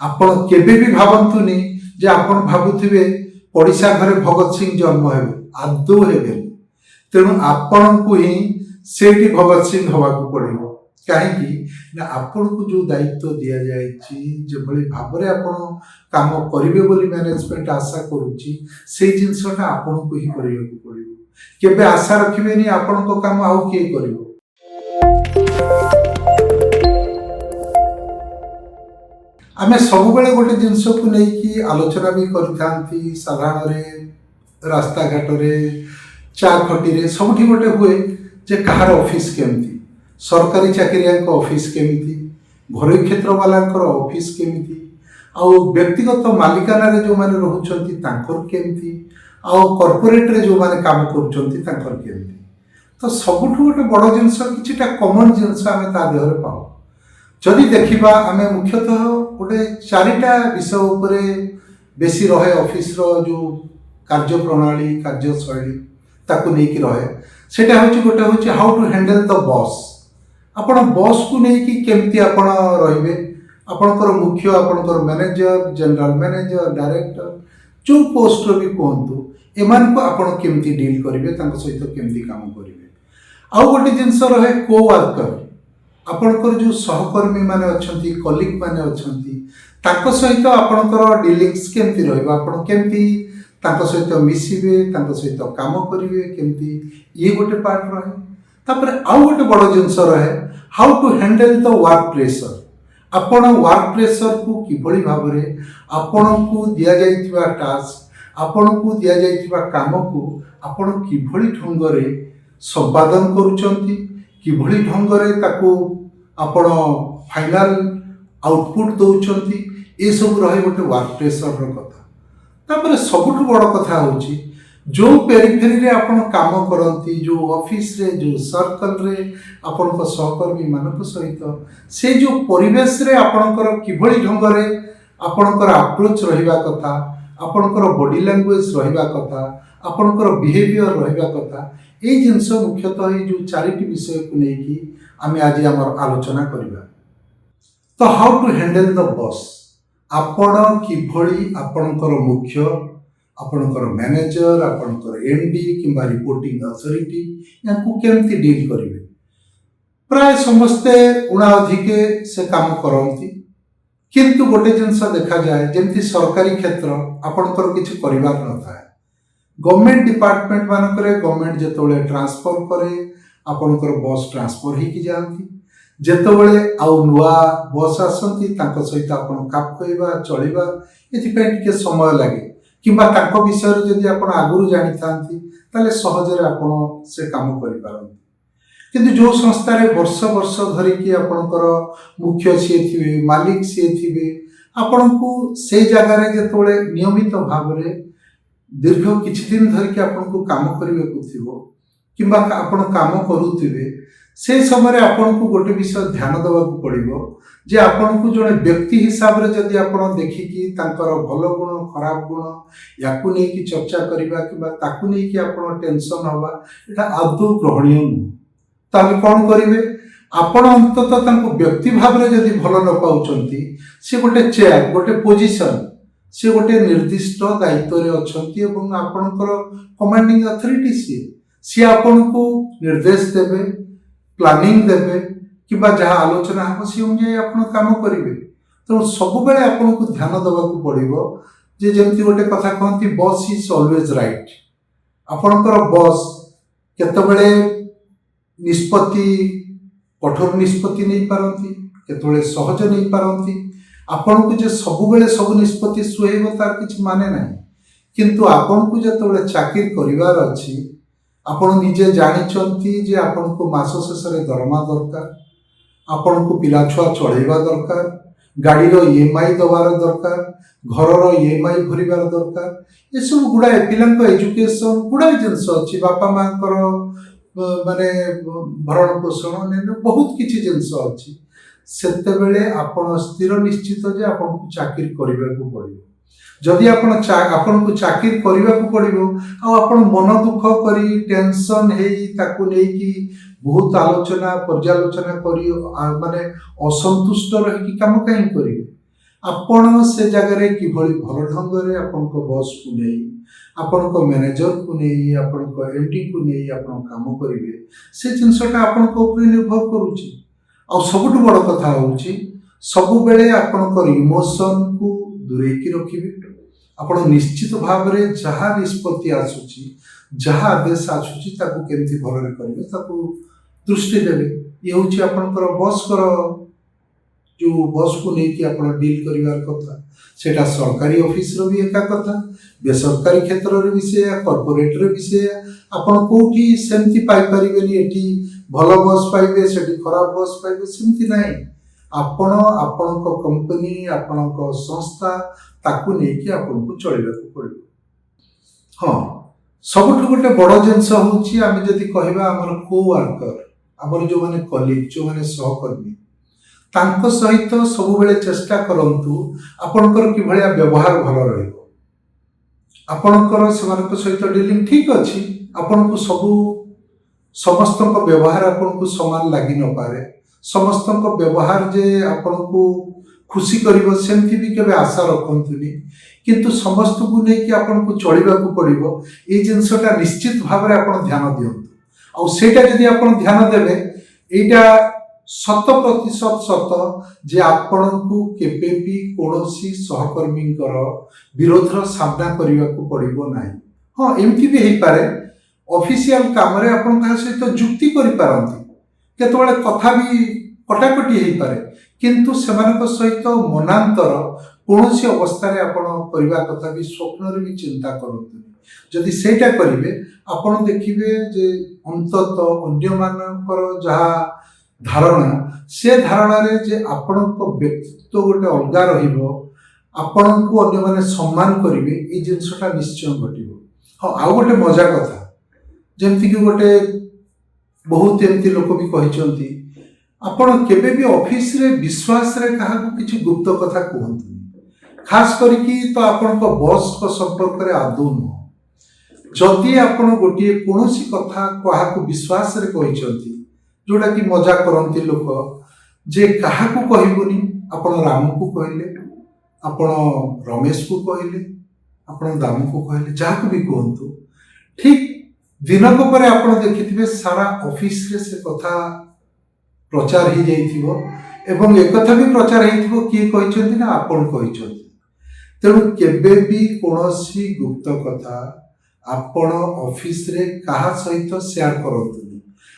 आपण केबे भी भावंतुनी जे आपण भाबुथिबे पड़िशा घरे भगत सिंह जन्म हेबे आदौ हेबे तेणु आपण को ही सेठी भगत सिंह हवा को पड़िबो कहीं ना आपण को जो दायित्व दिया जायछि जे भली भाबरे आपण काम करिवे बोली मैनेजमेंट आशा करूछि से जिंसटा आपण को ही करिवे को पड़िबो केबे आशा रखिबेनी आपण को काम आउ के करिवो। आमे सब बेले गोटे जिनस को लेकिन आलोचना भी करथांती साधारण रास्ता घाट रे चा खटी रे सबठी गोटे हुए जे कहार ऑफिस केमती सरकारी चाकरिया ऑफिस केमती घरोई क्षेत्र वाला ऑफिस केमती आउ व्यक्तिगत मालिकाना रे जो माने रहउछंती तांकर केमती आउ कॉर्पोरेट रे जो माने काम करूछंती तांकर केमती तो सबठु गोटे बड़ जिनस किछिटा कॉमन जिनस आमे ता देहरे पाऊ जदि देखिबा आमे मुख्यतः गोटे चारिटा विषय उपरे बेसी रहे ऑफिस रो जो कार्य प्रणाली कार्यशैली ताकू नहीं कि रहे सेटा होची गोटे होची how to handle the boss आपण बॉस को नहीं कि केमती आपण रहिबे आपणकर मुख्य आपणकर मैनेजर जनरल मैनेजर डायरेक्टर जो पोस्ट रो भी कहंतु एमान को आपण केमती डील करिवे तांको सहित केमती काम करिवे आउ गोटे जिंस रहे को वर्कर आपणकर जो सहकर्मी माने अछंती कलीग माने अछंती तांको सहित आपणकर डीलिंग्स केमती रहइबा आपण केमती तांको सहित मिसिबे तांको सहित काम करिवे केमती ये गोटे पार्ट रहे तापर आउ गोटे बड़ जिनस रहे how to handle the work pressure आपण वर्क प्रेशर को किभली भाबरे आपण को दिया जाइतिबा टास्क आपण को दिया जाइतिबा काम को आपण किभली ढंगरे संपादन करूचंती किभली ढंगरे ताको आपण फाइनल आउटपुट दउचंती ए सब रहे गोटे वर्क प्रेशर रो कथा तापर सबुठ बड़ कथा होची जो पेरिफेरी रे आपण काम करंती जो ऑफिस रे जो सर्कल रे आपण को सहकर्मी मानक सहित से जो परिवेश रे आपणकर किभली ढंगरे आपणकर अप्रोच रहिबा कथा आपणकर बॉडी लैंग्वेज रहिबा कथा आपणकर बिहेवियर रहिबा कथा ए जिंस मुख्यतः जो चारिटी विषय को लेकी आमे आज हमर आलोचना करिबा। तो how to handle the boss आपण किभली आपणकर मुख्य आपणकर मैनेजर आपणकर एमडी किंबा रिपोर्टिंग अथॉरिटी याकू केमती डील करिवे प्राय समस्ते उणा अधिके से काम करंती किंतु गोटे जिनस देखा जाए जेमती सरकारी क्षेत्र आपणकर किछि परिवार न थाए गवर्नमेंट डिपार्टमेंट मानकरे गवर्नमेंट जेतोले ट्रांसफर करे आपणकर बॉस ट्रांसफर ही की जानती जेतोले आउ नुआ बॉस आसंती तांको सहित आपण काप कइबा चलिबा एथि पे टिके समय लागे किंबा तांको विषय जदि आपण आगुरु जानि थांती ताले सहजरे आपण से काम करि पारंती किंतु जो संस्था रे वर्ष वर्ष धरि कि आपणकर मुख्य से थिबे मालिक से थिबे आपण को से जगह रे जेतोले नियमित भाव रे दीर्घ किछि दिन धरि कि आपण को काम करिवे को थिबो किंबा आपण काम करूथिबे से समय आपण को गोटे विषय ध्यान देवा को पड़िबो जे आपण को जने व्यक्ति हिसाब रे जदि आपण देखि कि तांकर भलो गुण खराब गुण याकू नै कि चर्चा करिबा किबा ताकू नै कि आपण टेंशन होबा एटा आदौ ग्रहणीय नु ताले कोन करिवे आपण अंतत तांको व्यक्ति भाव रे जदि भलो न पाउचंती से गोटे चेयर गोटे पोजीशन से गोटे निर्दिष्ट दायित्व रे अछंती एवं आपणकर कमांडिंग अथॉरिटी से आपण को निर्देश देबे प्लानिंग देबे किबा जहाँ आलोचना हम सी अनुसार आपण काम करिवे तो सब बेले आपण को ध्यान देवा को पड़िबो जे जेमती गोटे कथा कहंती बॉस इज ऑलवेज राइट आपणकर बॉस केते बेले निष्पत्ति कठोर निष्पत्ति नहीं पारंती केते बेले सहज नहीं पारंती आपण को जे सब बेले सब निष्पत्ति सुहेबो तार किछ माने नाही किंतु आपण को जते बेले चाकरी करिवार अछि आपण निजे जानिचंती जे आपण को मास शेष रे दरमा दरकार आपण को पिला छुआ चढ़ेबा दरकार गाड़ी रो ईएमआई दबार दरकार घर रो ईएमआई भरिबार दरकार ए सब गुडा पिलांको एजुकेशन गुडा जिंस अछि बापा मां कर माने भरण पोषण ने बहुत किछि जिंस अछि सेते बेले आपण स्थिर निश्चित जे आपण को चाकरी करबा को पड़िबो जदि आपण को चाकरी करबा को पड़िबो आ आपण मन दुख करी टेंशन हेई ताकू नै कि बहुत आलोचना पर्यालोचना करी माने असंतुष्ट रही कि काम कहीं करिवे ଆପଣ ସେ ଜାଗାରେ କିଭଳି ଭଲ ଢଙ୍ଗରେ ଆପଣଙ୍କ ବସ୍କୁ ନେଇ ଆପଣଙ୍କ ମ୍ୟାନେଜରକୁ ନେଇ ଆପଣଙ୍କ ଏମ୍ଡିକୁ ନେଇ ଆପଣ କାମ କରିବେ ସେ ଜିନିଷଟା ଆପଣଙ୍କ ଉପରେ ନିର୍ଭର କରୁଛି। ଆଉ ସବୁଠୁ ବଡ଼ କଥା ହେଉଛି ସବୁବେଳେ ଆପଣଙ୍କର ଇମୋସନକୁ ଦୂରେଇକି ରଖିବେ। ଆପଣ ନିଶ୍ଚିତ ଭାବରେ ଯାହା ନିଷ୍ପତ୍ତି ଆସୁଛି ଯାହା ଆଦେଶ ଆସୁଛି ତାକୁ କେମିତି ଭଲରେ କରିବେ ତାକୁ ଦୃଷ୍ଟି ଦେବେ। ଇଏ ହେଉଛି ଆପଣଙ୍କର ବସ୍ଙ୍କର ଯେଉଁ ବସ୍କୁ ନେଇକି ଆପଣ ଡିଲ୍ କରିବାର କଥା। ସେଇଟା ସରକାରୀ ଅଫିସର ବି ଏକା କଥା, ବେସରକାରୀ କ୍ଷେତ୍ରରେ ବି ସେଇଆ, କର୍ପୋରେଟରେ ବି ସେଇଆ। ଆପଣ କେଉଁଠି ସେମିତି ପାଇପାରିବେନି ଏଠି ଭଲ ବସ୍ ପାଇବେ ସେଠି ଖରାପ ବସ୍ ପାଇବେ, ସେମିତି ନାହିଁ। ଆପଣ ଆପଣଙ୍କ କମ୍ପାନୀ ଆପଣଙ୍କ ସଂସ୍ଥା ତାକୁ ନେଇକି ଆପଣଙ୍କୁ ଚଳିବାକୁ ପଡ଼ିବ। ହଁ, ସବୁଠୁ ଗୋଟେ ବଡ଼ ଜିନିଷ ହେଉଛି ଆମେ ଯଦି କହିବା ଆମର କୋୱାର୍କର, ଆମର ଯେଉଁମାନେ କଲିଗ, ଯେଉଁମାନେ ସହକର୍ମୀ, ତାଙ୍କ ସହିତ ସବୁବେଳେ ଚେଷ୍ଟା କରନ୍ତୁ ଆପଣଙ୍କର କିଭଳିଆ ବ୍ୟବହାର ଭଲ ରହିବ। ଆପଣଙ୍କର ସେମାନଙ୍କ ସହିତ ଡିଲିଂ ଠିକ୍ ଅଛି, ଆପଣଙ୍କୁ ସମସ୍ତଙ୍କ ବ୍ୟବହାର ଆପଣଙ୍କୁ ସମାନ ଲାଗି ନପାରେ, ସମସ୍ତଙ୍କ ବ୍ୟବହାର ଯେ ଆପଣଙ୍କୁ ଖୁସି କରିବ ସେମିତି ବି କେବେ ଆଶା ରଖନ୍ତୁନି, କିନ୍ତୁ ସମସ୍ତଙ୍କୁ ନେଇକି ଆପଣଙ୍କୁ ଚଳିବାକୁ ପଡ଼ିବ। ଏଇ ଜିନିଷଟା ନିଶ୍ଚିତ ଭାବରେ ଆପଣ ଧ୍ୟାନ ଦିଅନ୍ତୁ। ଆଉ ସେଇଟା ଯଦି ଆପଣ ଧ୍ୟାନ ଦେବେ, ଏଇଟା 100% ସତ ଯେ ଆପଣଙ୍କୁ କେବେ ବି କୌଣସି ସହକର୍ମୀଙ୍କର ବିରୋଧର ସାମ୍ନା କରିବାକୁ ପଡ଼ିବ ନାହିଁ। ହଁ, ଏମିତି ବି ହେଇପାରେ ଅଫିସିଆଲ କାମରେ ଆପଣ କାହା ସହିତ ଯୁକ୍ତି କରିପାରନ୍ତି, କେତେବେଳେ କଥା ବି କଟାକଟି ହେଇପାରେ, କିନ୍ତୁ ସେମାନଙ୍କ ସହିତ ମନାନ୍ତର କୌଣସି ଅବସ୍ଥାରେ ଆପଣ କରିବା କଥା ବି ସ୍ୱପ୍ନରେ ବି ଚିନ୍ତା କରନ୍ତୁନି। ଯଦି ସେଇଟା କରିବେ ଆପଣ ଦେଖିବେ ଯେ ଅନ୍ତତଃ ଅନ୍ୟମାନଙ୍କର ଯାହା ଧାରଣା, ସେ ଧାରଣାରେ ଯେ ଆପଣଙ୍କ ବ୍ୟକ୍ତିତ୍ୱ ଗୋଟେ ଅଲଗା ରହିବ, ଆପଣଙ୍କୁ ଅନ୍ୟମାନେ ସମ୍ମାନ କରିବେ, ଏଇ ଜିନିଷଟା ନିଶ୍ଚୟ ଘଟିବ। ହଁ, ଆଉ ଗୋଟେ ମଜା କଥା, ଯେମିତିକି ଗୋଟେ ବହୁତ ଏମିତି ଲୋକ ବି କହିଛନ୍ତି ଆପଣ କେବେ ବି ଅଫିସରେ ବିଶ୍ୱାସରେ କାହାକୁ କିଛି ଗୁପ୍ତ କଥା କୁହନ୍ତୁନି, ଖାସ୍ କରିକି ତ ଆପଣଙ୍କ ବସ୍ଙ୍କ ସମ୍ପର୍କରେ ଆଦୌ ନୁହଁ। ଯଦି ଆପଣ ଗୋଟିଏ କୌଣସି କଥା କାହାକୁ ବିଶ୍ୱାସରେ କହିଛନ୍ତି, ଯେଉଁଟାକି ମଜା କରନ୍ତି ଲୋକ ଯେ କାହାକୁ କହିବୁନି, ଆପଣ ରାମକୁ କହିଲେ, ଆପଣ ରମେଶକୁ କହିଲେ, ଆପଣ ଦାମକୁ କହିଲେ, ଯାହାକୁ ବି କୁହନ୍ତୁ, ଠିକ୍ ଦିନକ ପରେ ଆପଣ ଦେଖିଥିବେ ସାରା ଅଫିସରେ ସେ କଥା ପ୍ରଚାର ହେଇଯାଇଥିବ ଏବଂ ଏକଥା ବି ପ୍ରଚାର ହେଇଥିବ କିଏ କହିଛନ୍ତି ନା ଆପଣ କହିଛନ୍ତି। ତେଣୁ କେବେ ବି କୌଣସି ଗୁପ୍ତ କଥା ଆପଣ ଅଫିସରେ କାହା ସହିତ ସେୟାର କରନ୍ତୁନି।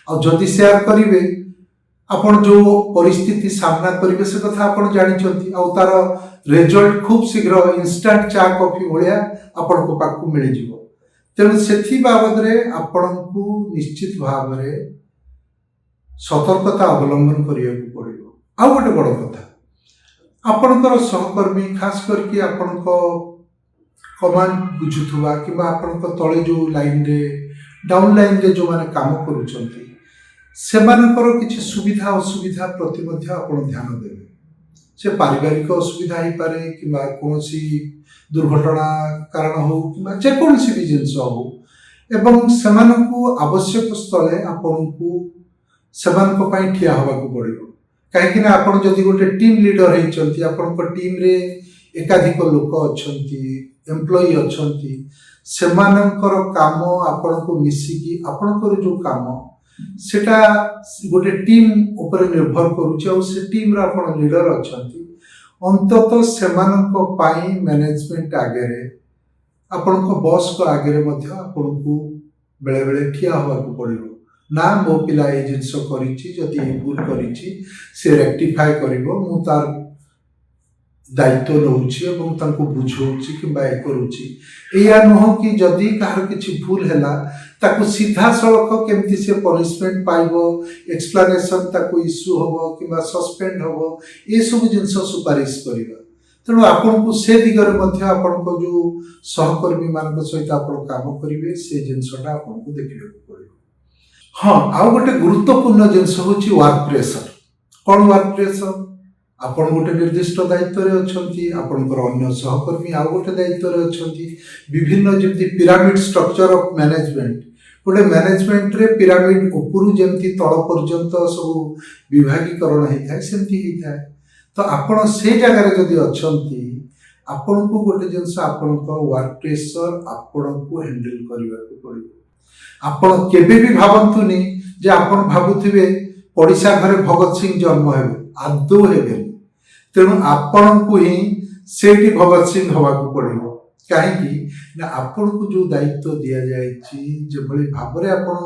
ଆଉ ଯଦି ସେୟାର କରିବେ ଆପଣ ଯେଉଁ ପରିସ୍ଥିତି ସାମ୍ନା କରିବେ ସେ କଥା ଆପଣ ଜାଣିଛନ୍ତି, ଆଉ ତାର ରେଜଲ୍ଟ ଖୁବ୍ ଶୀଘ୍ର ଇନଷ୍ଟାଣ୍ଟ ଚା କଫି ଭଳିଆ ଆପଣଙ୍କ ପାଖକୁ ମିଳିଯିବ। ତେଣୁ ସେଥି ବାବଦରେ ଆପଣଙ୍କୁ ନିଶ୍ଚିତ ଭାବରେ ସତର୍କତା ଅବଲମ୍ବନ କରିବାକୁ ପଡ଼ିବ। ଆଉ ଗୋଟେ ବଡ଼ କଥା, ଆପଣଙ୍କର ସହକର୍ମୀ ଖାସ୍ କରିକି ଆପଣଙ୍କ କମାଣ୍ଡ ବୁଝୁଥିବା କିମ୍ବା ଆପଣଙ୍କ ତଳେ ଯେଉଁ ଲାଇନରେ ଡାଉନ୍ ଲାଇନରେ ଯେଉଁମାନେ କାମ କରୁଛନ୍ତି ସେମାନଙ୍କର କିଛି ସୁବିଧା ଅସୁବିଧା ପ୍ରତି ମଧ୍ୟ ଆପଣ ଧ୍ୟାନ ଦେବେ। ସେ ପାରିବାରିକ ଅସୁବିଧା ହେଇପାରେ କିମ୍ବା କୌଣସି ଦୁର୍ଘଟଣା କାରଣ ହେଉ କିମ୍ବା ଯେକୌଣସି ବି ଜିନିଷ ହେଉ, ଏବଂ ସେମାନଙ୍କୁ ଆବଶ୍ୟକ ସ୍ଥଳେ ଆପଣଙ୍କୁ ସେମାନଙ୍କ ପାଇଁ ଠିଆ ହେବାକୁ ପଡ଼ିବ। କାହିଁକିନା ଆପଣ ଯଦି ଗୋଟେ ଟିମ୍ ଲିଡର ହେଇଛନ୍ତି, ଆପଣଙ୍କ ଟିମ୍ରେ ଏକାଧିକ ଲୋକ ଅଛନ୍ତି, ଏମ୍ପ୍ଲୟି ଅଛନ୍ତି, ସେମାନଙ୍କର କାମ ଆପଣଙ୍କୁ ମିଶିକି ଆପଣଙ୍କର ଯେଉଁ କାମ ସେଟା ଗୋଟେ ଟିମ୍ ଉପରେ ନିର୍ଭର କରୁଛି, ଆଉ ସେ ଟିମ୍ର ଆପଣ ଲିଡର ଅଛନ୍ତି, ଅନ୍ତତଃ ସେମାନଙ୍କ ପାଇଁ ମ୍ୟାନେଜମେଣ୍ଟ ଆଗରେ ଆପଣଙ୍କ ବସ୍ଙ୍କ ଆଗରେ ମଧ୍ୟ ଆପଣଙ୍କୁ ବେଳେବେଳେ ଠିଆ ହେବାକୁ ପଡ଼ିବ। ନା ମୋ ପିଲା ଏଇ ଜିନିଷ କରିଛି, ଯଦି ଏଇ ଭୁଲ କରିଛି ସେ ରେକ୍ଟିଫାଏ କରିବ, ମୁଁ ତାର ଦାୟିତ୍ୱ ନେଉଛି ଏବଂ ତାଙ୍କୁ ବୁଝଉଛି କିମ୍ବା ଏ କରୁଛି। ଏଇଆ ନୁହଁ କି ଯଦି କାହାର କିଛି ଭୁଲ ହେଲା ତାକୁ ସିଧାସଳଖ କେମିତି ସେ ପନିଶମେଣ୍ଟ ପାଇବ, ଏକ୍ସପ୍ଲାନେସନ୍ ତାକୁ ଇସ୍ୟୁ ହେବ କିମ୍ବା ସସ୍ପେଣ୍ଡ ହେବ, ଏସବୁ ଜିନିଷ ସୁପାରିଶ କରିବା। ତେଣୁ ଆପଣଙ୍କୁ ସେ ଦିଗରେ ମଧ୍ୟ ଆପଣଙ୍କ ଯେଉଁ ସହକର୍ମୀମାନଙ୍କ ସହିତ ଆପଣ କାମ କରିବେ ସେ ଜିନିଷଟା ଆପଣଙ୍କୁ ଦେଖିବାକୁ ପଡ଼ିବ। ହଁ, ଆଉ ଗୋଟେ ଗୁରୁତ୍ୱପୂର୍ଣ୍ଣ ଜିନିଷ ହେଉଛି ୱାର୍କ ପ୍ରେସର। କ'ଣ ୱାର୍କ ପ୍ରେସର? ଆପଣ ଗୋଟେ ନିର୍ଦ୍ଦିଷ୍ଟ ଦାୟିତ୍ୱରେ ଅଛନ୍ତି, ଆପଣଙ୍କର ଅନ୍ୟ ସହକର୍ମୀ ଆଉ ଗୋଟେ ଦାୟିତ୍ୱରେ ଅଛନ୍ତି। ବିଭିନ୍ନ ଯେମିତି ପିରାମିଡ୍ ଷ୍ଟ୍ରକ୍ଚର ଅଫ୍ ମ୍ୟାନେଜମେଣ୍ଟ, ଗୋଟେ ମ୍ୟାନେଜମେଣ୍ଟରେ ପିରାମିଡ୍ ଉପରୁ ଯେମିତି ତଳ ପର୍ଯ୍ୟନ୍ତ ସବୁ ବିଭାଗୀକରଣ ହେଇଥାଏ ସେମିତି ହେଇଥାଏ। तो आपण से जगार जदि अछंती आपण को गोटे जिनस आपण वर्क प्रेशर आपण को हैंडल करने को पड़ो। आपण केबे भी भावतुनी जे आपण भावुथिबे ओडिशा घरे भगत सिंह जन्म हेबे आदौ हेबे तेणु आपण को ही सेठी भगत सिंह हवा को पड़ो कहीं ना आपण को जो दायित्व दि जाए जो भाव में आपण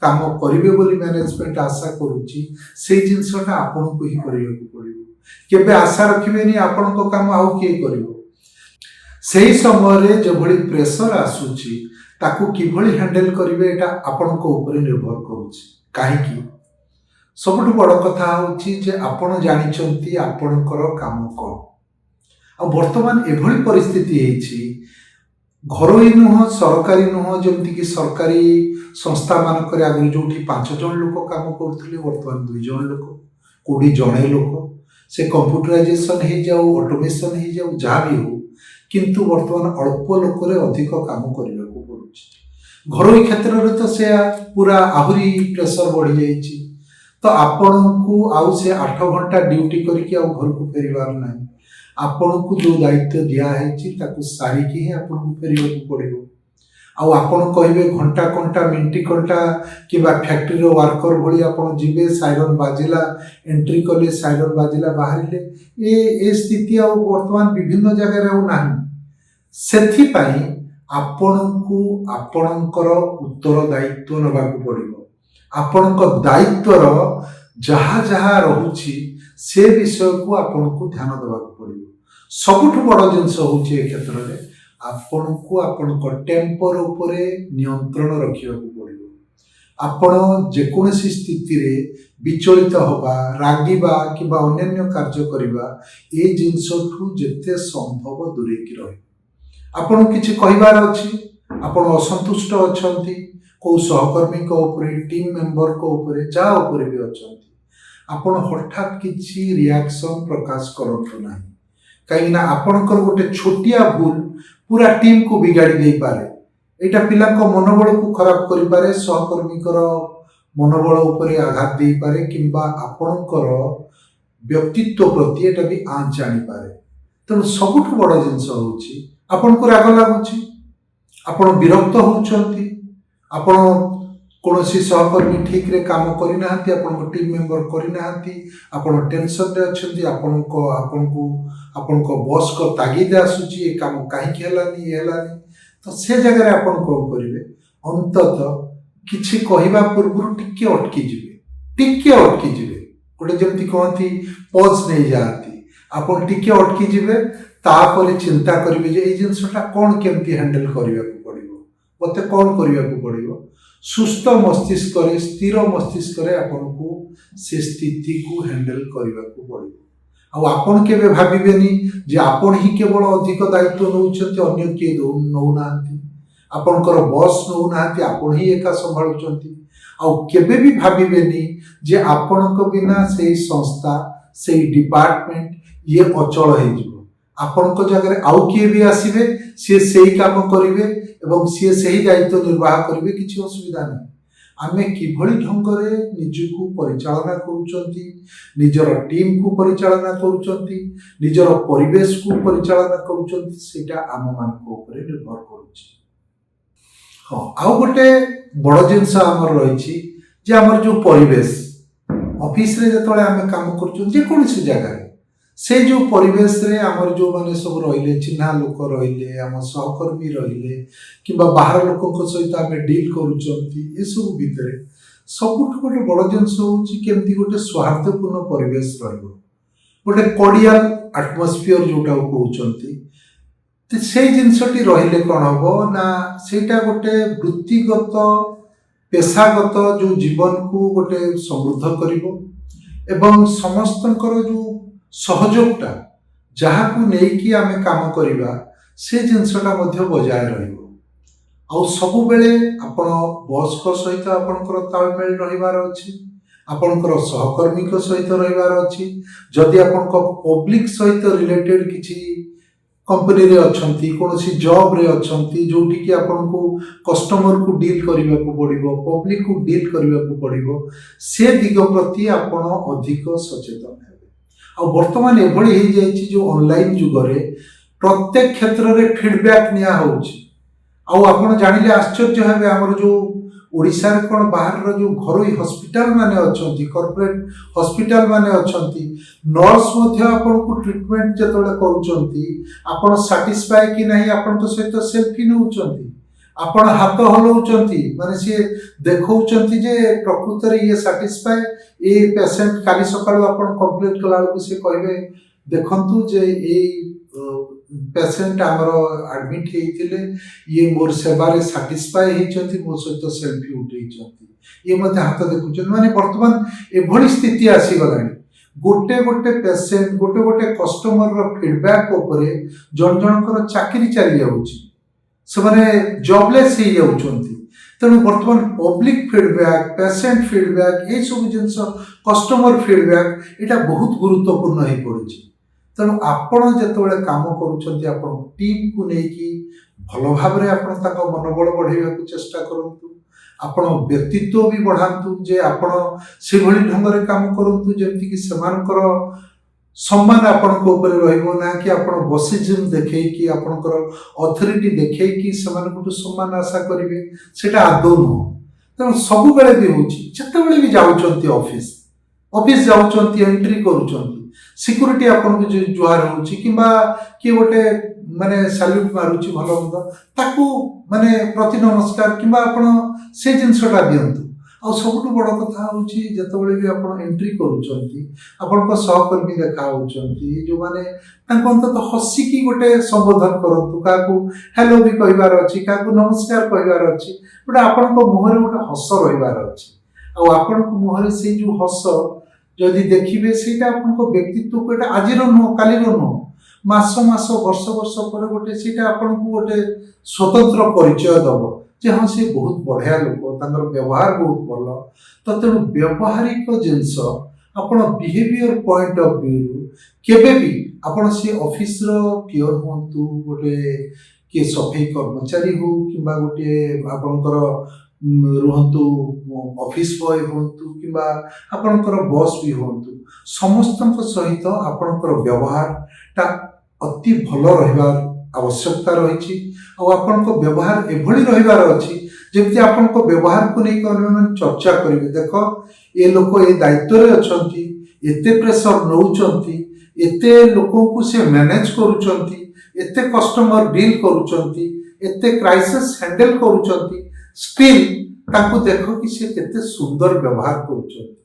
काम करेंगे बोली मैनेजमेंट आशा करुच्ची से जिनसटा आपण को ही करने को पड़ो। केबे आशा रखिबेनी आपण को काम आउ किए करिवो सही समय जो भली प्रेशर आसुची ताकू किभली हैंडल करिवे एटा आपण को ऊपर निर्भर करूची काहेकि सबुठ बड़ कथा होची जे आपण जानिचंती आपणकर काम कोन आ वर्तमान एभली परिस्थिति हेची घरोई नुह सरकारी नुह जमती कि सरकारी संस्था मानक आगे जो 5 जन लोक काम करुले वर्तमान 2 जन लोक 20 जने लोक से कंप्यूटराइजेशन हो जाऊ ऑटोमेशन हो जाऊ जहाँ भी हो किंतु वर्तमान अल्प लोक अधिक काम करने को पड़ुछि। घरोई क्षेत्र में तो से पूरा आहरी प्रेशर बढ़ी जाइए तो आपण को आउ से 8 घंटा ड्यूटी करके आउ घर को फेरबार ना आपण को जो दायित्व दिखाई सारिकी ही आपन को फेरवा को पड़ो। आउ आपण कहिबे घंटा घंटा मिनिट घंटा कि फैक्ट्री वर्कर भली आपण जीवे साइरन बाजिला एंट्री कले साइरन बाजिला बाहरिले ए स्थिति आ वर्तमान विभिन्न जगह रे ना सेथि पई आपण को आपणकर उत्तर दायित्व नबा को पड़ो। आपणक दायित्वर जहाँ जहाँ रहुछि से विषय को आपण को ध्यान देवा को पड़ो। सबुठ बड़ जिनस होछि ए क्षेत्र में आपण को आपण टेम्पर उपरे नियंत्रण रखा पड़ो। आपण जेकोसी स्थिति रे विचलित हवा रागिबा कि अन्य कार्य करवा ए जिनसठू जेते संभव दूरेकी रहे। आपण किछि कहिबार अछि आपण असंतुष्ट अछंती को सहकर्मी को ऊपर टीम मेंबर को ऊपर जा ऊपर भी अछंती आपण हठात किछि रिएक्शन प्रकाश करंतु नाही कहीं ना आपणकर गोटे छोटिया भूल पूरा टीम को बिगाड़ी दे पारे एटा पिला को मनोबल को खराब करि पारे सहकर्मी कर मनोबल ऊपर आघात दे पारे किंबा आपणकर व्यक्तित्व प्रति एटा भी आँच जानी पारे। तेणु सबुठ बड़ जिनस होछि आपण को राग लागुछि आपण विरक्त होउछंती आपण कौनसी सहकर्मी ठीक रे काम करि नाहंती आपण टीम मेंबर करि नाहंती आपण टेंशन रे अछंती आपण को बॉस को तागिद आसुची ए काम काहे हेलानी तो से जगह रे आपण को करिवे अंतत किछि कहिबा पूर्व टिके अटकी जिवे गोटे जेमती कहती पॉज नहीं जाती आपण टिके अटकी जिवे तापर चिंता करिवे जे ए जिंसटा कोन केमती हैंडल करिवा को पड़िबो मते कोन करिवा को पड़िबो सुस्थ मस्तिष्क स्थिर मस्तिष्क आपण को से स्थिति को हैंडल करने को पड़ो। आपण केबे भाबिबेनी जे आपण ही केवल अधिक दायित्व नौचंती अन्य किए नौ नांती आपणकर बॉस नौ नांती आपण ही एका संभाळुचंती केबे भी भाबिबेनी जे आपणक बिना से संस्था से डिपार्टमेंट ये अचल हो जिवो आपणक जगह आउ किए भी आसीबे से सही काम करिवे एवं सी से ही दायित्व निर्वाह करेंगे किसी असुविधा नहीं। आमे किभली ढंग रे निजको परिचालना करूचंती निजर टीम को परिचालना करूचंती निजर परिवेश को परिचालना करूचंती सेटा आम मान को ऊपर निर्भर करूची। हाँ आउ गोटे बड़ जिनस आमर रही जे आमर जो परिवेश ऑफिस रे जतले आमे काम करूचं जे कोनसी जगह से जो परिवेश रे आमर जो माने सब रहिले चिन्हा लोक रहिले आम सहकर्मी रहिले किंबा बाहर लोकों सहित आम डील करूचंती ए सब भितरे सबुठ गोटे बड़ जिनस होची केमती गोटे सौहार्दपूर्ण परिवेश रहबो गोटे कोडियल एटमॉस्फियर जोटा कहउचंती से जिनसटी रहिले कोन हबो ना सेटा गोटे वृत्तिगत पेशागत जो जीवन को गोटे समृद्ध करिवो एवं समस्तंकर जो सहयोगटा जहाँ को लेकिन आम काम करवा से जिनसटा बजाय रही सबु बेले आपण बॉस को सहित आपणकर तालमेल रहिबार अछि आपणकर सहकर्मी को सहित रहिबार अछि जदि आपण पब्लिक सहित रिलेटेड किछि कंपनी रे अछंती कोनोसी जॉब रे अछंती जोटी कि आपण को कस्टमर को डील करबा को पड़िबो पब्लिक को डील करबा को पड़िबो से दिग प्रति आपण अधिक सचेतन ଆଉ ବର୍ତ୍ତମାନ ଏଭଳି ହେଇଯାଇଛି ଯୋଉ ଅନଲାଇନ ଯୁଗରେ ପ୍ରତ୍ୟେକ କ୍ଷେତ୍ରରେ ଫିଡବ୍ୟାକ୍ ନିଆ ହଉଛି। ଆଉ ଆପଣ ଜାଣିଲେ ଆଶ୍ଚର୍ଯ୍ୟ ହେବେ, ଆମର ଯୋଉ ଓଡ଼ିଶାରେ କ'ଣ ବାହାରର ଯୋଉ ଘରୋଇ ହସ୍ପିଟାଲ ମାନେ ଅଛନ୍ତି, କର୍ପୋରେଟ ହସ୍ପିଟାଲ ମାନେ ଅଛନ୍ତି, ନର୍ସ ମଧ୍ୟ ଆପଣଙ୍କୁ ଟ୍ରିଟମେଣ୍ଟ ଯେତେବେଳେ କରୁଛନ୍ତି, ଆପଣ ସାଟିସ୍ଫାଏ କି ନାହିଁ ଆପଣଙ୍କ ସହିତ ସେଲ୍ଫି ନେଉଛନ୍ତି, ଆପଣ ହାତ ହଲଉଛନ୍ତି, ମାନେ ସିଏ ଦେଖଉଛନ୍ତି ଯେ ପ୍ରକୃତରେ ଇଏ ସାଟିସ୍ଫାଏ। ଏ ପେସେଣ୍ଟ କାଲି ସକାଳୁ ଆପଣ କମ୍ପ୍ଲେନ୍ କଲା ବେଳକୁ ସିଏ କହିବେ ଦେଖନ୍ତୁ ଯେ ଏଇ ପେସେଣ୍ଟ ଆମର ଆଡମିଟ୍ ହେଇଥିଲେ, ଇଏ ମୋର ସେବାରେ ସାଟିସ୍ଫାଏ ହେଇଛନ୍ତି, ମୋ ସହିତ ସେଲ୍ଫି ଉଠେଇଛନ୍ତି, ଇଏ ମଧ୍ୟ ହାତ ଦେଖୁଛନ୍ତି। ମାନେ ବର୍ତ୍ତମାନ ଏଭଳି ସ୍ଥିତି ଆସିଗଲାଣି, ଗୋଟେ ଗୋଟେ ପେସେଣ୍ଟ, ଗୋଟେ ଗୋଟେ କଷ୍ଟମରର ଫିଡବ୍ୟାକ୍ ଉପରେ ଜଣ ଜଣଙ୍କର ଚାକିରି ଚାଲି ଯାଉଛି, ସେମାନେ ଜବଲେସ୍ ହେଇଯାଉଛନ୍ତି। ତେଣୁ ବର୍ତ୍ତମାନ ପବ୍ଲିକ୍ ଫିଡବ୍ୟାକ୍, ପେସେଣ୍ଟ ଫିଡବ୍ୟାକ୍, ଏଇସବୁ ଜିନିଷ, କଷ୍ଟମର ଫିଡବ୍ୟାକ୍, ଏଇଟା ବହୁତ ଗୁରୁତ୍ୱପୂର୍ଣ୍ଣ ହେଇପଡ଼ୁଛି। ତେଣୁ ଆପଣ ଯେତେବେଳେ କାମ କରୁଛନ୍ତି, ଆପଣ ଟିମ୍କୁ ନେଇକି ଭଲ ଭାବରେ ଆପଣ ତାଙ୍କ ମନୋବଳ ବଢ଼େଇବାକୁ ଚେଷ୍ଟା କରନ୍ତୁ। ଆପଣ ବ୍ୟକ୍ତିତ୍ୱ ବି ବଢ଼ାନ୍ତୁ, ଯେ ଆପଣ ସେଭଳି ଢଙ୍ଗରେ କାମ କରନ୍ତୁ ଯେମିତିକି ସେମାନଙ୍କର ସମ୍ମାନ ଆପଣଙ୍କ ଉପରେ ରହିବ, ନା କି ଆପଣ ବସିଜିମ୍ ଦେଖେଇକି, ଆପଣଙ୍କର ଅଥରିଟି ଦେଖେଇକି ସେମାନଙ୍କଠୁ ସମ୍ମାନ ଆଶା କରିବେ, ସେଇଟା ଆଦୌ ନୁହଁ। ତେଣୁ ସବୁବେଳେ ବି ହେଉଛି, ଯେତେବେଳେ ବି ଯାଉଛନ୍ତି ଅଫିସ ଯାଉଛନ୍ତି, ଏଣ୍ଟ୍ରି କରୁଛନ୍ତି, ସିକ୍ୟୁରିଟି ଆପଣଙ୍କୁ ଜୁହାର ହେଉଛି କିମ୍ବା କିଏ ଗୋଟେ ମାନେ ସାଲ୍ୟୁଟ୍ ମାରୁଛି ଭଲ ମନ୍ଦ, ତାକୁ ମାନେ ପ୍ରତି ନମସ୍କାର କିମ୍ବା ଆପଣ ସେ ଜିନିଷଟା ଦିଅନ୍ତୁ। ଆଉ ସବୁଠୁ ବଡ଼ କଥା ହେଉଛି, ଯେତେବେଳେ ବି ଆପଣ ଏଣ୍ଟ୍ରି କରୁଛନ୍ତି, ଆପଣଙ୍କ ସହକର୍ମୀ ଦେଖା ହେଉଛନ୍ତି ଯେଉଁମାନେ, ତାଙ୍କୁ ଅନ୍ତତଃ ହସିକି ଗୋଟେ ସମ୍ବୋଧନ କରନ୍ତୁ। କାହାକୁ ହ୍ୟାଲୋ ବି କହିବାର ଅଛି, କାହାକୁ ନମସ୍କାର କହିବାର ଅଛି, ଗୋଟେ ଆପଣଙ୍କ ମୁହଁରେ ଗୋଟେ ହସ ରହିବାର ଅଛି। ଆଉ ଆପଣଙ୍କ ମୁହଁରେ ସେଇ ଯେଉଁ ହସ ଯଦି ଦେଖିବେ, ସେଇଟା ଆପଣଙ୍କ ବ୍ୟକ୍ତିତ୍ୱକୁ, ଏଇଟା ଆଜିର ନୁହଁ, କାଲିର ନୁହଁ, ମାସ ମାସ ବର୍ଷ ବର୍ଷ ପରେ ଗୋଟେ ସେଇଟା ଆପଣଙ୍କୁ ଗୋଟେ ସ୍ୱତନ୍ତ୍ର ପରିଚୟ ଦେବ ଯେ ହଁ, ସେ ବହୁତ ବଢ଼ିଆ ଲୋକ, ତାଙ୍କର ବ୍ୟବହାର ବହୁତ ଭଲ। ତ ତେଣୁ ବ୍ୟବହାରିକ ଜିନିଷ ଆପଣ ବିହେଭିୟର ପଏଣ୍ଟ ଅଫ୍ ଭ୍ୟୁରୁ କେବେ ବି, ଆପଣ ସେ ଅଫିସର ପିଅର ହୁଅନ୍ତୁ, ଗୋଟେ କିଏ ସଫେଇ କର୍ମଚାରୀ ହଉ, କିମ୍ବା ଗୋଟିଏ ଆପଣଙ୍କର ରୁହନ୍ତୁ ଅଫିସ ବୟ ହୁଅନ୍ତୁ, କିମ୍ବା ଆପଣଙ୍କର ବସ୍ ବି ହୁଅନ୍ତୁ, ସମସ୍ତଙ୍କ ସହିତ ଆପଣଙ୍କର ବ୍ୟବହାରଟା ଅତି ଭଲ ରହିବାର ଆବଶ୍ୟକତା ରହିଛି। ଆଉ ଆପଣଙ୍କ ବ୍ୟବହାର ଏଭଳି ରହିବାର ଅଛି ଯେମିତି ଆପଣଙ୍କ ବ୍ୟବହାରକୁ ନେଇକି ଅନ୍ୟମାନେ ଚର୍ଚ୍ଚା କରିବେ, ଦେଖ ଏ ଲୋକ ଏ ଦାୟିତ୍ୱରେ ଅଛନ୍ତି, ଏତେ ପ୍ରେସର ନେଉଛନ୍ତି, ଏତେ ଲୋକଙ୍କୁ ସେ ମ୍ୟାନେଜ କରୁଛନ୍ତି, ଏତେ କଷ୍ଟମର ଡିଲ୍ କରୁଛନ୍ତି, ଏତେ କ୍ରାଇସିସ୍ ହ୍ୟାଣ୍ଡେଲ କରୁଛନ୍ତି, ଷ୍ଟିଲ୍ ତାଙ୍କୁ ଦେଖ କି ସେ କେତେ ସୁନ୍ଦର ବ୍ୟବହାର କରୁଛନ୍ତି।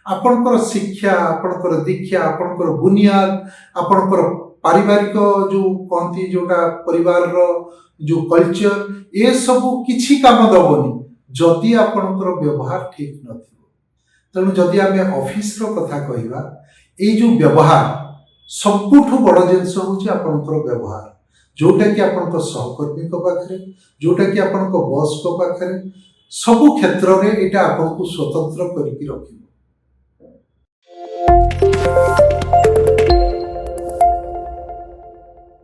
ଆପଣଙ୍କର ଶିକ୍ଷା, ଆପଣଙ୍କର ଦୀକ୍ଷା, ଆପଣଙ୍କର ବୁନିୟାଦ, ଆପଣଙ୍କର ପାରିବାରିକ ଯେଉଁ କହନ୍ତି, ଯେଉଁଟା ପରିବାରର ଯେଉଁ କଲଚର, ଏସବୁ କିଛି କାମ ଦେବନି ଯଦି ଆପଣଙ୍କର ବ୍ୟବହାର ଠିକ୍ ନଥିବ। ତେଣୁ ଯଦି ଆମେ ଅଫିସର କଥା କହିବା, ଏଇ ଯେଉଁ ବ୍ୟବହାର, ସବୁଠୁ ବଡ଼ ଜିନିଷ ହେଉଛି ଆପଣଙ୍କର ବ୍ୟବହାର, ଯେଉଁଟାକି ଆପଣଙ୍କ ସହକର୍ମୀଙ୍କ ପାଖରେ, ଯେଉଁଟାକି ଆପଣଙ୍କ ବସ୍ଙ୍କ ପାଖରେ, ସବୁ କ୍ଷେତ୍ରରେ ଏଇଟା ଆପଣଙ୍କୁ ସ୍ୱତନ୍ତ୍ର କରିକି ରଖିବ।